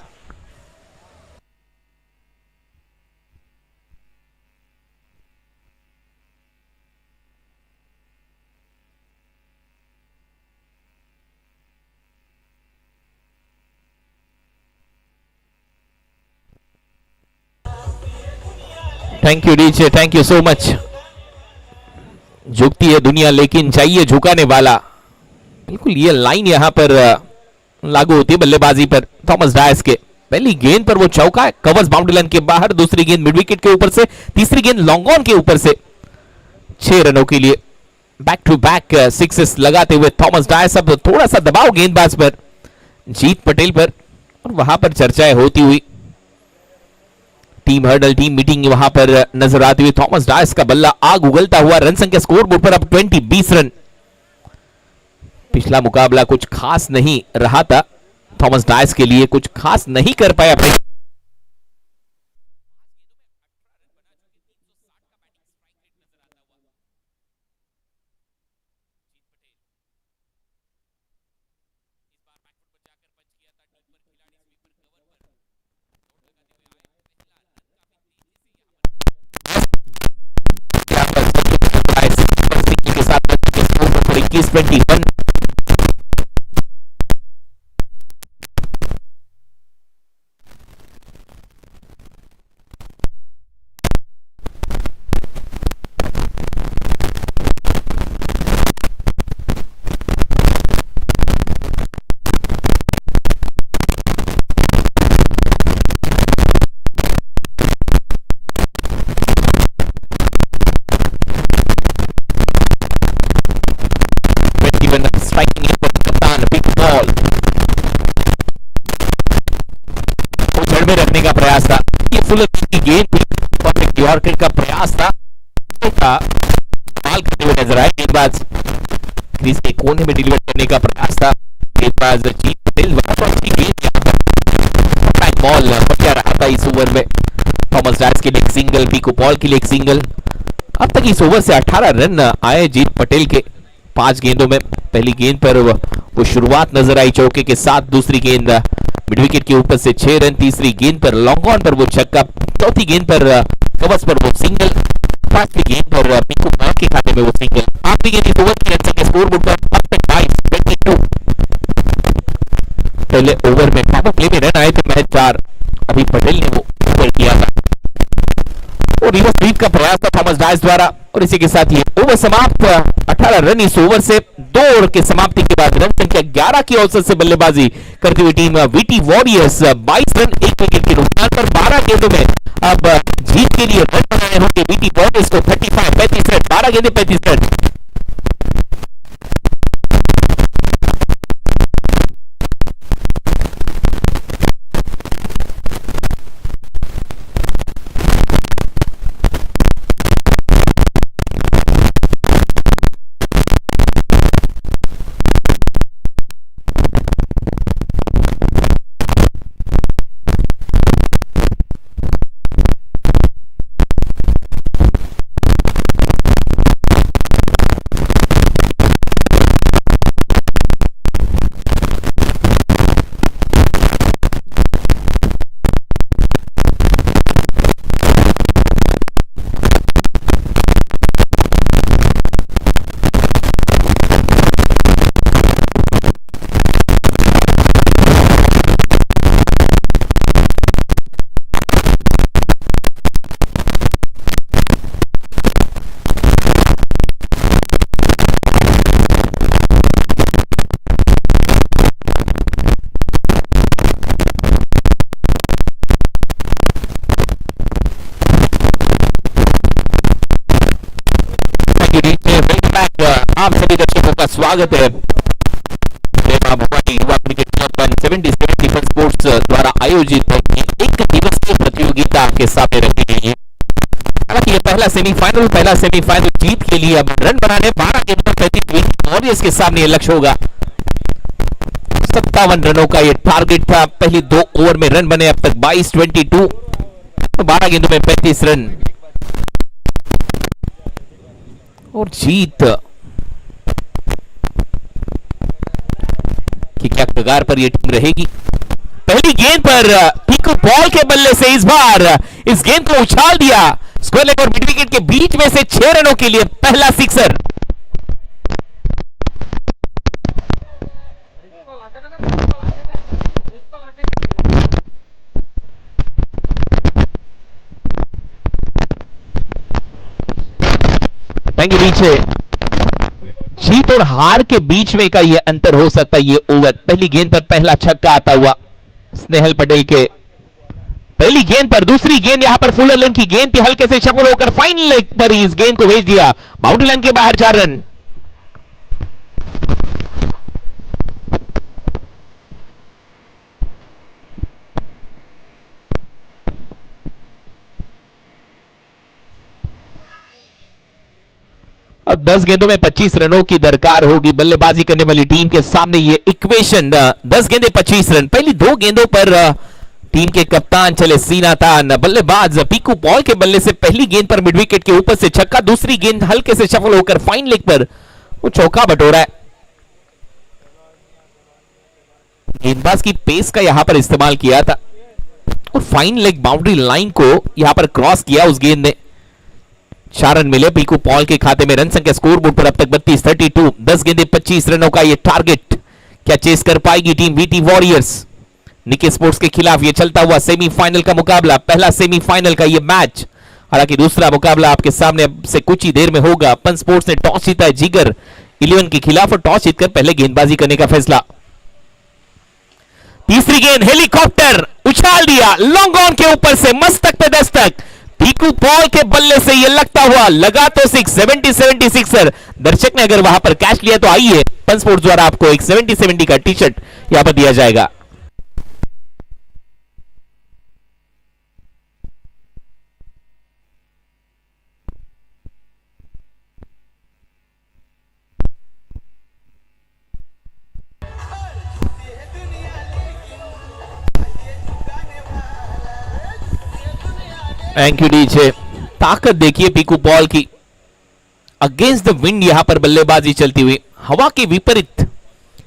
Thank you DJ, thank you so much. झुकती है दुनिया लेकिन चाहिए झुकाने वाला, बिल्कुल ये लाइन यहां पर लागू होती है बल्लेबाजी पर। थॉमस डायस के पहली गेंद पर वो चौका, कवर्स बाउंड्री लाइन के बाहर, दूसरी गेंद मिड विकेट के ऊपर से, तीसरी गेंद लॉन्ग ऑन के ऊपर से। 6 रनों के लिए बैक टू बैक सिक्सेस लगाते हुए थॉमस डायस। अब थोड़ा सा दबाव गेंदबाज पर, जीत पटेल पर, और वहां पर चर्चाएं होती हुई टीम हर्डल टीम मीटिंग वहां पर नजर आती हुई। थॉमस डायस का बल्ला आग उगलता हुआ, रन संख्या स्कोर बोर्ड पर अब 20 रन। पिछला मुकाबला कुछ खास नहीं रहा था थॉमस डायस के लिए, कुछ खास नहीं कर पाया अपने। के साथ 21-21 स्ट्राइकिंग कप्तान बिग बॉल को जड़ में रखने का प्रयास था। ये फुल की गेंद थी, परफेक्ट यॉर्कर का प्रयास था, बॉल करते हुए नजर आए गेंदबाज। क्रीज के कोने में डिलीवर करने का प्रयास था गेंदबाज जीत पटेल। बॉल बढ़िया रहा था इस ओवर में। थॉमस डायस के लिए एक सिंगल, पीकू पॉल के लिए एक सिंगल। अब तक इस ओवर से 18 रन आए जीत पटेल के 5 गेंदों में। पहली गेंद पर वो शुरुआत नजर आई चौके के साथ, दूसरी गेंद मिड विकेट के ऊपर से 6 रन, तीसरी गेंद पर लॉन्ग ऑन पर वो छक्का, चौथी गेंद पर कवर्स पर वो सिंगल, पांचवी गेंद पर पिंकू पॉल के खाते में वो सिंगल। आखिरी गेंद इस ओवर की रन संख्या स्कोर बोर्ड पर 22। पहले ओवर में पावर प्ले में रन आए थे मैच 4, अभी पटेल ने वो ओवर किया था और रिवर्स स्वीप का प्रयास था थॉमस डायस द्वारा, और इसी के साथ ये ओवर समाप्त। 18 रन इस ओवर से। 2 ओवर के समाप्ति के बाद रन संख्या 11 की औसत से बल्लेबाजी करती हुई team VT warriors 22 run 1 wicket के नुकसान पर 12 गेंदों में अब जीत के लिए रन बनाने होंगे वीटी वॉरियर्स को। 35 रन, 12 गेंदे 35 रन। आप सभी दर्शकों का स्वागत है युवा क्रिकेट क्लब 177 स्पोर्ट्स द्वारा आयोजित एक दिवसीय प्रतियोगिता आपके सामने रखी गई है। हालांकि ये पहला सेमीफाइनल जीत के लिए अब रन बनाने 12 गेंद पर 35 वॉरियर्स के सामने ये लक्ष्य होगा। 57 रनों का ये टारगेट था। पहली 2 ओवर में रन बने अब तक 22-22, तो 12 गेंदों में 35 रन और जीत कि क्या कगार पर यह टीम रहेगी। पहली गेंद पर पीकू पॉल के बल्ले से इस बार इस गेंद को उछाल दिया स्क्वायर लेग और मिड विकेट के बीच में से 6 रनों के लिए पहला सिक्सर। पीछे जीत और हार के बीच में का यह अंतर हो सकता है। ये ओवर पहली गेंद पर पहला छक्का आता हुआ स्नेहल पटेल के। पहली गेंद पर दूसरी गेंद यहां पर फुलर लेन की गेंद थी, हल्के से शफल होकर फाइनल लेग पर इस गेंद को भेज दिया बाउंड्री लाइन के बाहर 4 रन। अब 10 गेंदों में 25 रनों की दरकार होगी बल्लेबाजी करने वाली टीम के सामने। ये इक्वेशन 10 गेंदे 25 रन। पहली 2 गेंदों पर टीम के कप्तान चले सीना तान। बल्लेबाज पीकू पॉल के बल्ले से पहली गेंद पर मिड विकेट के ऊपर से छक्का, दूसरी गेंद हल्के से शफल होकर फाइन लेग पर वो चौका बटोरा है। गेंदबाज की पेस का यहां पर इस्तेमाल किया था और फाइन लेग बाउंड्री लाइन को यहां पर क्रॉस किया उस गेंद ने। 4 रन मिले पीकू पॉल के खाते में। रन संख्या स्कोरबोर्ड पर अब तक 32-32। 10 गेंदे 25 रनों का यह टारगेट क्या चेस कर पाएगी टीम वीटी वॉरियर्स। निकी स्पोर्ट्स के खिलाफ यह चलता हुआ सेमीफाइनल का मुकाबला, पहला सेमीफाइनल का यह मैच। हालांकि दूसरा मुकाबला आपके सामने अब से कुछ ही देर में होगा। पन स्पोर्ट्स ने टॉस जीता है जिगर 11 के खिलाफ और टॉस जीतकर पहले गेंदबाजी करने का फैसला। तीसरी गेंद हेलीकॉप्टर उछाल दिया लॉन्ग ऑन के ऊपर से, मस्तक पे दस्तक। पीकू पॉल के बल्ले से यह लगता हुआ लगा तो 70-76 दर्शक ने अगर वहां पर कैच लिया तो आइए पन स्पोर्ट्स द्वारा आपको एक 70-70 का टी शर्ट यहां पर दिया जाएगा। Thank you DJ. ताकत देखिए पीकू पॉल की, अगेंस्ट द विंड यहां पर बल्लेबाजी चलती हुई, हवा के विपरीत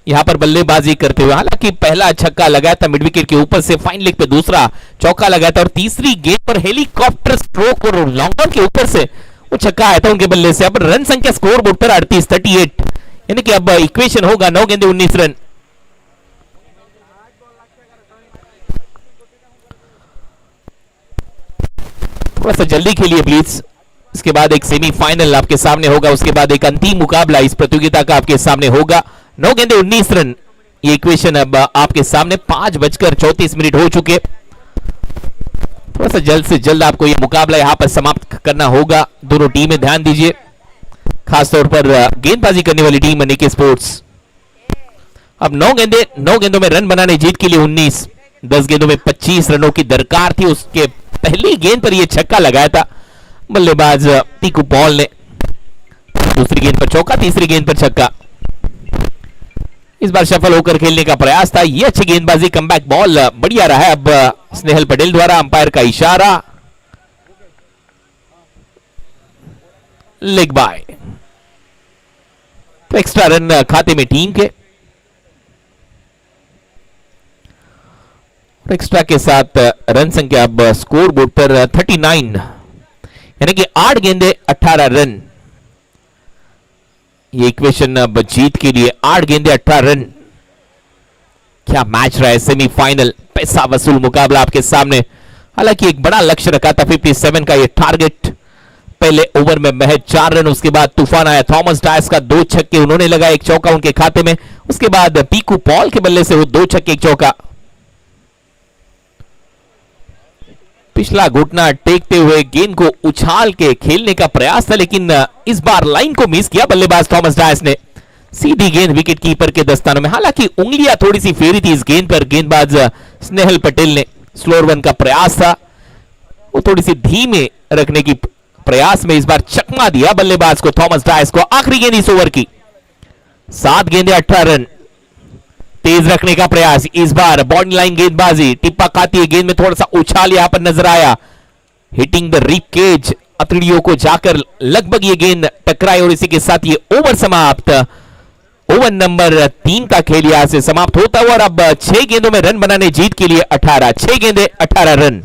यहां पर बल्लेबाजी करते हुए। हालांकि पहला छक्का लगाया था मिड विकेट के ऊपर से, फाइन लेग पे दूसरा चौका लगाया था और तीसरी गेंद पर हेलीकॉप्टर स्ट्रोक और लॉन्ग ऑन के ऊपर से वो छक्का आया था उनके बल्ले से। अब रन संख्या स्कोरबोर्ड पर 38-38, यानी कि अब इक्वेशन होगा 9 गेंदे 19 रन। थोड़ा सा जल्दी खेलिए प्लीज। इसके बाद एक सेमीफाइनल आपके सामने होगा, उसके बाद एक अंतिम मुकाबला इस प्रतियोगिता का आपके सामने होगा। 9 गेंदे 19 रन ये इक्वेशन अब आपके सामने। 5:34 हो चुके। थोड़ा सा जल्द से जल्द आपको ये मुकाबला यहां पर समाप्त करना होगा। दोनों टीमें ध्यान दीजिए, खासतौर पर गेंदबाजी करने वाली टीम निकी स्पोर्ट्स। अब 9 गेंदों में रन बनाने जीत के लिए 19। 10 गेंदों में 25 रनों की दरकार थी। उसके पहली गेंद पर यह छक्का लगाया था बल्लेबाज पीकू पॉल ने। दूसरी गेंद पर चौका, तीसरी गेंद पर छक्का। इस बार सफल होकर खेलने का प्रयास था। यह अच्छी गेंदबाजी, कमबैक बॉल बढ़िया रहा है। अब स्नेहल पटेल द्वारा अंपायर का इशारा, लेग बाय। तो एक्स्ट्रा रन खाते में टीम के, एक्स्ट्रा के साथ रन संख्या अब स्कोर बोर्ड पर 39, यानी कि 8 गेंदे 18 रन। ये इक्वेशन अब जीत के लिए 8 गेंदे 18 रन। क्या मैच रहा है सेमीफाइनल, पैसा वसूल मुकाबला आपके सामने। हालांकि एक बड़ा लक्ष्य रखा था 57 का ये टारगेट। पहले ओवर में महज 4 रन, उसके बाद तूफान आया। थॉमस डायस का 2 छक्के उन्होंने लगाया, 1 चौका उनके खाते में। उसके बाद पीकू पॉल के बल्ले से वो 2 छक्के 1 चौका। पिछला घुटना टेकते हुए गेंद को उछाल के खेलने का प्रयास था, लेकिन इस बार लाइन को मिस किया बल्लेबाज थॉमस डायस ने। सीधी गेंद विकेट कीपर के दस्तानों में। हालांकि उंगलियां थोड़ी सी फेरी थी इस गेंद पर गेंदबाज स्नेहल पटेल ने। स्लोअर वन का प्रयास था, वो थोड़ी सी धीमे रखने की प्रयास में इस बार चकमा दिया बल्लेबाज को, थॉमस डायस को। आखिरी गेंद इस ओवर की, 7 गेंदें 18 रन। तेज रखने का प्रयास, इस बार बॉडी लाइन गेंदबाजी टिप्पा खाती है, गेंद में थोड़ा सा उछाल यहां पर नजर आया, हिटिंग द रिप केज, अतड़ियों को जाकर लगभग ये गेंद टकराई और इसी के साथ ये ओवर समाप्त। ओवर नंबर 3 का खेल यहां से समाप्त होता हुआ और अब 6 गेंदों में रन बनाने जीत के लिए 18, 6 गेंदें 18 run.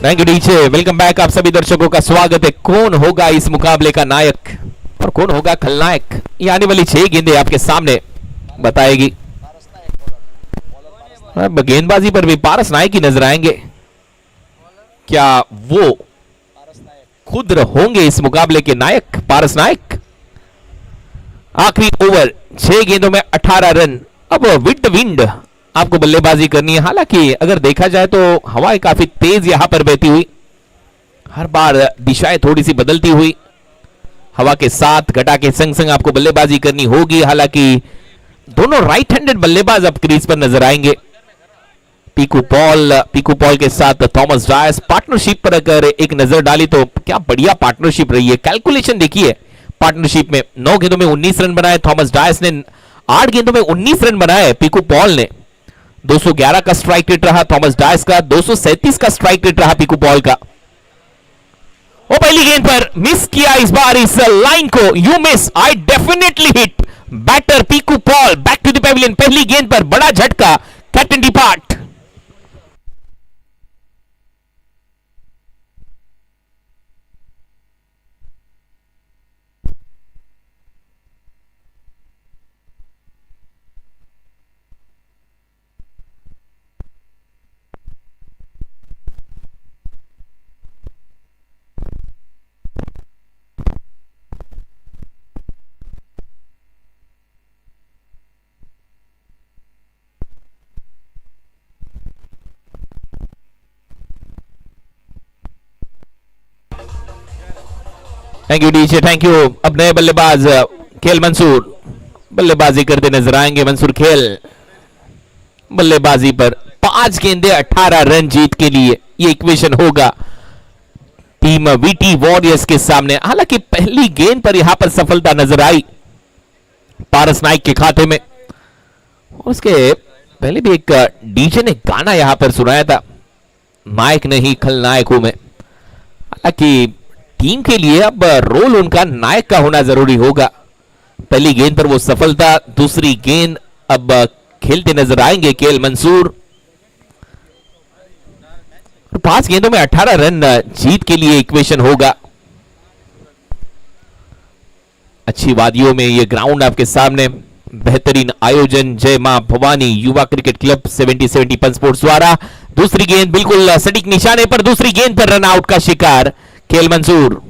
Thank you DJ, welcome back. आप सभी दर्शकों का स्वागत है। कौन होगा इस मुकाबले का नायक और कौन होगा खलनायक, ये आने वाली 6 गेंदें आपके सामने बताएगी। अब गेंदबाजी पर भी पारस नायक ही नजर आएंगे। क्या वो खुद होंगे इस मुकाबले के नायक, पारस नायक? आखिरी ओवर, 6 गेंदों में 18 रन। अब विद विंड आपको बल्लेबाजी करनी है। हालांकि अगर देखा जाए तो हवाएं काफी तेज यहां पर बहती हुई, हर बार दिशाएं थोड़ी सी बदलती हुई, हवा के साथ घटा के संग संग आपको बल्लेबाजी करनी होगी। हालांकि दोनों राइट हैंडेड बल्लेबाज अब क्रीज पर नजर आएंगे। पीकू पॉल के साथ थॉमस डायस। पार्टनरशिप पर अगर एक नजर डाली तो क्या बढ़िया पार्टनरशिप रही है। कैलकुलेशन देखिए पार्टनरशिप में, 9 गेंदों में 19 रन बनाए थॉमस डायस ने, 8 गेंदों में 19 रन बनाए पीकू पॉल ने। 211 का स्ट्राइक रेट रहा थॉमस डायस का, 237 का स्ट्राइक रेट रहा पीकू पॉल का। वो पहली गेंद पर मिस किया इस बार इस लाइन को। You miss, I definitely hit. Batter Piku Paul back to the pavilion. पहली गेंद पर बड़ा झटका, captain depart. Thank you DJ, thank you. अब नए बल्लेबाज खेल मंसूर बल्लेबाजी करते नजर आएंगे। मंसूर खेल बल्लेबाजी पर, 5 गेंदें 18 रन जीत के लिए ये इक्वेशन होगा टीम वीटी वॉरियर्स के सामने। हालांकि पहली गेंद पर यहां पर सफलता नजर आई पारस नायक के खाते में। उसके पहले भी एक डीजे ने गाना यहां पर सुनाया था, नायक नहीं खलनायक हूं मैं। हालांकि टीम के लिए अब रोल उनका नायक का होना जरूरी होगा। पहली गेंद पर वो सफलता, दूसरी गेंद अब खेलते नजर आएंगे केएल मंसूर। 5 गेंदों में 18 रन जीत के लिए इक्वेशन होगा। अच्छी वादियों में ये ग्राउंड आपके सामने, बेहतरीन आयोजन जय मां भवानी युवा क्रिकेट क्लब 7070 पन स्पोर्ट्स द्वारा। दूसरी गेंद बिल्कुल सटीक निशाने पर, दूसरी गेंद पर रन आउट का शिकार केएल मंसूर।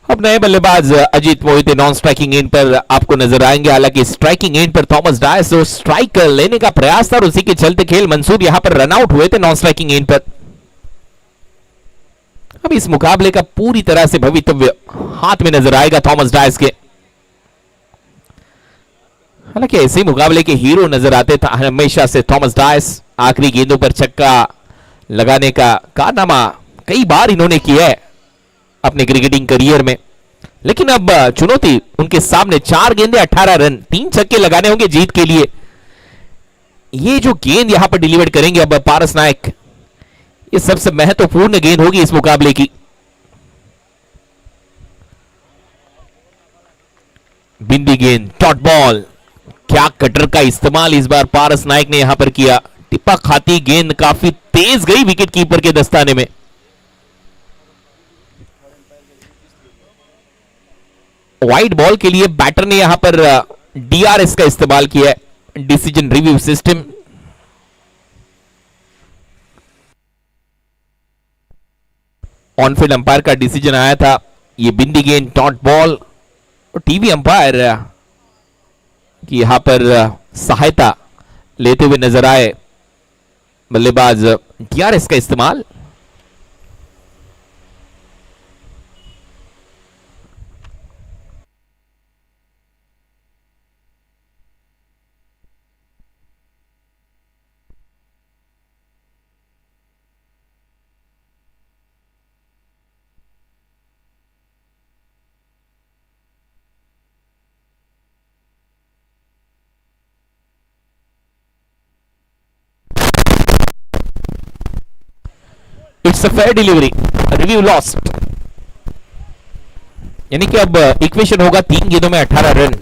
अब नए बल्लेबाज Ajit Mohite non striking and पर आपको नजर आएंगे। हालांकि स्ट्राइकिंग एंड पर थॉमस डायस जो स्ट्राइक लेने का प्रयास था और उसी के चलते खेल मंसूर यहां पर रन आउट हुए थे नॉन स्ट्राइकिंग एंड पर। अब इस मुकाबले का पूरी तरह से भवितव्य हाथ में नजर आएगा थॉमस डायस के। हालांकि ऐसे मुकाबले के हीरो नजर आते थे हमेशा से थॉमस डायस। आखिरी गेंदों पर छक्का लगाने का कारनामा कई बार इन्होंने किया है अपने क्रिकेटिंग करियर में, लेकिन अब चुनौती उनके सामने 4 गेंदे 18 रन, 3 छक्के लगाने होंगे जीत के लिए। ये जो गेंद यहां पर डिलीवर करेंगे अब पारस नायक, ये सबसे महत्वपूर्ण गेंद होगी इस मुकाबले की। बिंदी गेंद, डॉट बॉल, क्या कटर का इस्तेमाल इस बार पारस नायक ने यहां पर किया। टिप्पा खाती गेंद काफी तेज गई विकेट कीपर के दस्ताने में। वाइड बॉल के लिए बैटर ने यहां पर डीआरएस का इस्तेमाल किया है, decision review system. On-field umpire का डिसीजन आया था, ये बिंदी गेंद डॉट बॉल, और टीवी अंपायर की यहां पर सहायता लेते हुए नजर आए बल्लेबाज डीआरएस का इस्तेमाल। It's a fair delivery, review lost. यानी कि अब इक्वेशन होगा 3 गेंदों में 18 रन,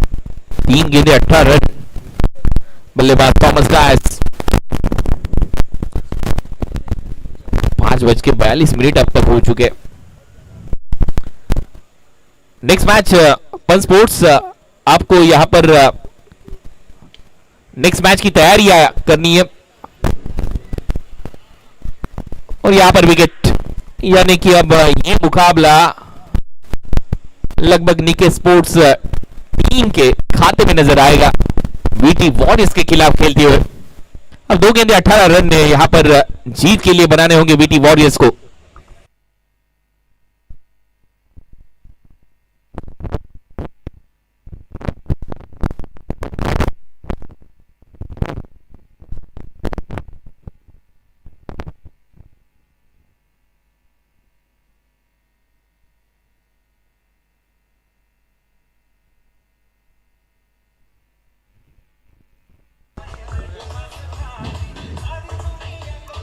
3 गेंदे 18 रन। बल्लेबाज थॉमस डायस। 5:42 अब तक हो चुके। नेक्स्ट मैच पन स्पोर्ट्स आपको यहां पर नेक्स्ट मैच की तैयारी करनी है, और यहां पर विकेट, यानी कि अब ये मुकाबला लगभग निके स्पोर्ट्स टीम के खाते में नजर आएगा वीटी वॉरियर्स के खिलाफ खेलते हुए। अब 2 गेंदे 18 रन यहां पर जीत के लिए बनाने होंगे वीटी वॉरियर्स को।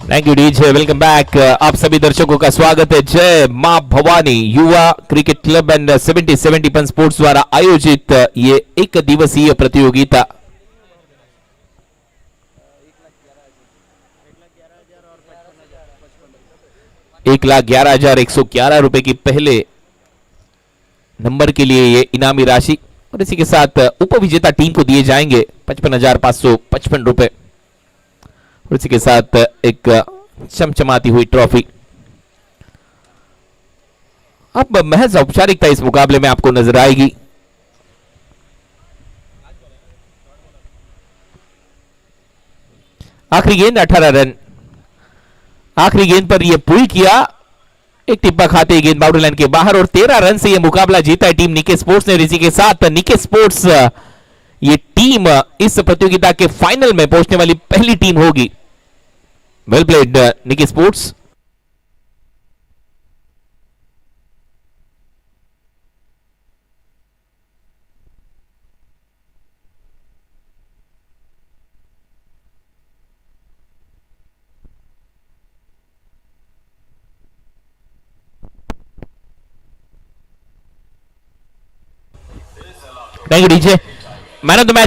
Thank you DJ, welcome back. आप सभी दर्शकों का स्वागत है जय मां भवानी युवा क्रिकेट क्लब एंड 70 पन स्पोर्ट्स द्वारा आयोजित ये 1 दिवसीय प्रतियोगिता। ₹1,11,111 की पहले नंबर के लिए ये इनामी राशि, और इसी के साथ उपविजेता टीम को दिए जाएंगे ₹55,555, और इसी के साथ एक चमचमाती हुई ट्रॉफी। अब महज औपचारिकता इस मुकाबले में आपको नजर आएगी। आखिरी गेंद 18 रन, आखिरी गेंद पर यह पुल किया, एक टिप्पा खाते गेंद बाउंड्री लाइन के बाहर, और 13 रन से यह मुकाबला जीता है टीम निके स्पोर्ट्स ने। इसी के साथ निके स्पोर्ट्स ये टीम इस प्रतियोगिता के फाइनल में पहुंचने वाली पहली टीम होगी। वेल प्लेड निके sports. Thank you DJ. Man of the match